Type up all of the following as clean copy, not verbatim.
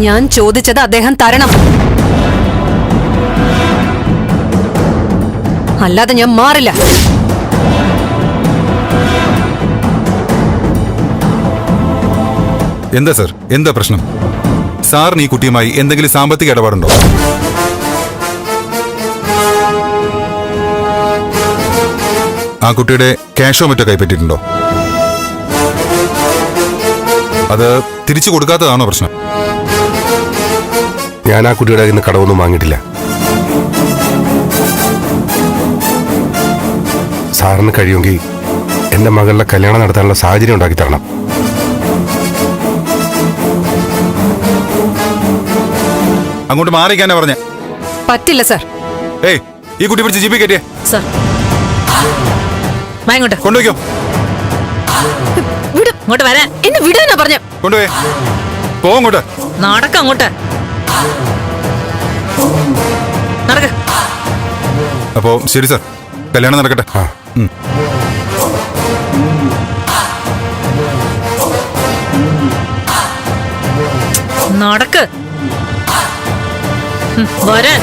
ഞാൻ ചോദിച്ചത് അദ്ദേഹം തരണം. അല്ലാതെ ഞാൻ മാറില്ല. എന്താ സർ, എന്താ പ്രശ്നം? സാറിന് ഈ കുട്ടിയുമായി എന്തെങ്കിലും സാമ്പത്തിക ഇടപാടുണ്ടോ? ആ കുട്ടിയുടെ ക്യാഷോ മറ്റോ കൈപ്പറ്റിയിട്ടുണ്ടോ? അത് തിരിച്ചു കൊടുക്കാത്തതാണോ പ്രശ്നം? ഞാൻ ആ കുട്ടിയുടെ കയ്യിൽ നിന്ന് കടമൊന്നും വാങ്ങിയിട്ടില്ല. സാറിന് കഴിയുമെങ്കിൽ എന്റെ മകളുടെ കല്യാണം നടത്താനുള്ള സാഹചര്യം ഉണ്ടാക്കി തരണം. അങ്ങോട്ട് മാറിക്കാനാ പറഞ്ഞ? പറ്റില്ല സർ. ഏയ്, ഈ കുട്ടി പിടിച്ച് ജീപ്പിൽ കയറ്റിയേ. സർ, കൊണ്ടുപോയിക്കോ. ഇങ്ങോട്ട് വരാൻ. എന്നെ വിടാനാ പറഞ്ഞ. കൊണ്ടുപോയേ. പോങ്ങോട്ട്. നടക്കങ്ങോട്ട്. നടക്ക. അപ്പോ ശരി സർ, കല്യാണം നടക്കട്ടെ. നടക്ക്. വരാൻ.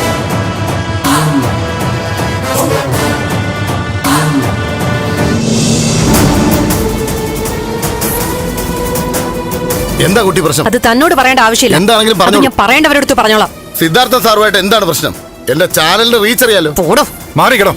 എന്താ കുട്ടി പ്രശ്നം? അത് തന്നോട് പറയേണ്ട ആവശ്യമില്ല. എന്താണെങ്കിലും പറഞ്ഞോളൂ. ഞാൻ പറയേണ്ടവരടുത്ത് പറഞ്ഞോളാം. സിദ്ധാർത്ഥ സാറുമായിട്ട് എന്താണ് പ്രശ്നം? എന്റെ ചാനലിന്റെ റീച്ച് അറിയാലോ. പോടോ. മാറിക്കടോ.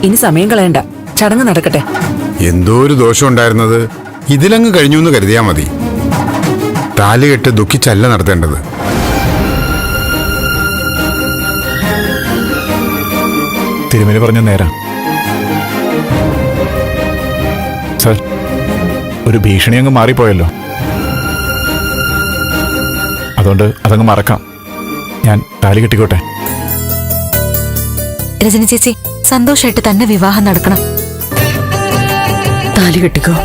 ഇനി സമയം കളയണ്ട, ചടങ്ങ് നടക്കട്ടെ. എന്തോ ഒരു ദോഷം ഉണ്ടായിരുന്നത് ഇതിലങ്ങ് കഴിഞ്ഞു എന്ന് കരുതിയാ മതി. താലികെട്ട് ദുഃഖിച്ചല്ല നടത്തേണ്ടത്. തിരുമേനി പറഞ്ഞ നേരാ സർ. ഒരു ഭീഷണി അങ്ങ് മാറിപ്പോയല്ലോ. അതുകൊണ്ട് അതങ്ങ് മറക്കാം. ഞാൻ താലി കെട്ടിക്കോട്ടെ. രജനി ചേച്ചി, സന്തോഷമായിട്ട് തന്നെ വിവാഹം നടക്കണം. താലി കെട്ടിക്കോ.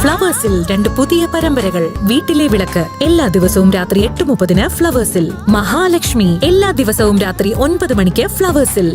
ഫ്ലവേഴ്സിൽ 2 പുതിയ പരമ്പരകൾ. വീട്ടിലെ വിളക്ക് എല്ലാ ദിവസവും രാത്രി 8:30 ഫ്ലവേഴ്സിൽ. മഹാലക്ഷ്മി എല്ലാ ദിവസവും രാത്രി 9 മണിക്ക് ഫ്ലവേഴ്സിൽ.